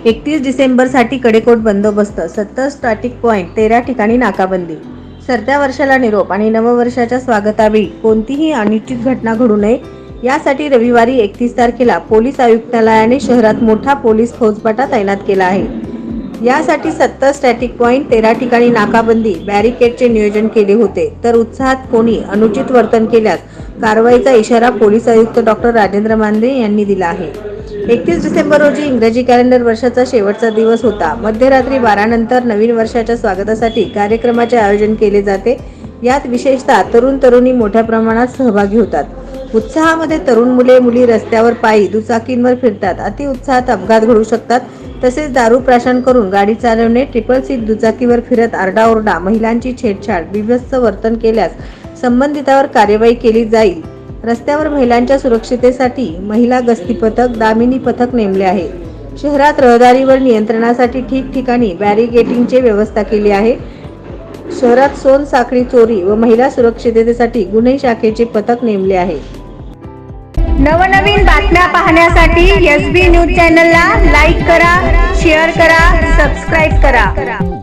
31 डिसेंबरसाठी कडेकोट बंदोबस्त, 70 static point, 13 ठिकाणी नाकाबंदी. सरत्या वर्षाला निरोप आणि नववर्षाच्या स्वागतावेळी कोणतीही अनिश्चित घटना घडू नये यासाठी रविवारी 31 तारखेला पोलीस आयुक्तालयाने शहरात मोठा पोलीस फौजफाटा तैनात केला आहे. यासाठी 70 स्टॅटिक पॉइंट, 13 ठिकाणी नाकाबंदी, बॅरिकेडचे नियोजन केले होते. तर उत्साहात कोणी अनुचित वर्तन केल्यास कारवाईचा इशारा पोलीस आयुक्त डॉ. राजेंद्र मांढरे यांनी दिला आहे. 31 डिसेंबर रोजी इंग्रजी कॅलेंडर वर्षाचा शेवटचा दिवस होता. मध्यरात्री 12 नंतर नवीन वर्षाच्या स्वागतासाठी कार्यक्रमाचे आयोजन केले जाते. यात विशेषतः तरुण-तरुणी मोठ्या प्रमाणात सहभागी होतात. उत्साहामध्ये तरुण मुले-मुली रस्त्यावर पायी, दुचाकींवर फिरतात. अतिउत्साहात अपघात घडू शकतात. तसेच दारू प्राशन करून गाडी चालवणे, ट्रिपल सीट दुचाकीवर फिरत आरडाओरडा, महिलांची छेडछाड, बिभत्स वर्तन केल्यास संबंधितावर कार्यवाही केली जाईल. रस्त्यावर महिलांच्या सुरक्षिततेसाठी महिला गस्ती पथक, दामिनी पथक नेमले आहे. शहरात रहदारीवर नियंत्रणासाठी ठिकठिकाणी बॅरिगेटिंगची व्यवस्था केली आहे. शहरात सोनसाखळी चोरी व महिला सुरक्षिततेसाठी गुन्हे शाखेचे पथक नेमले आहे. नवनवीन बातम्या पाहण्यासाठी SB न्यूज चॅनलला लाईक करा, शेअर करा, सबस्क्राईब करा.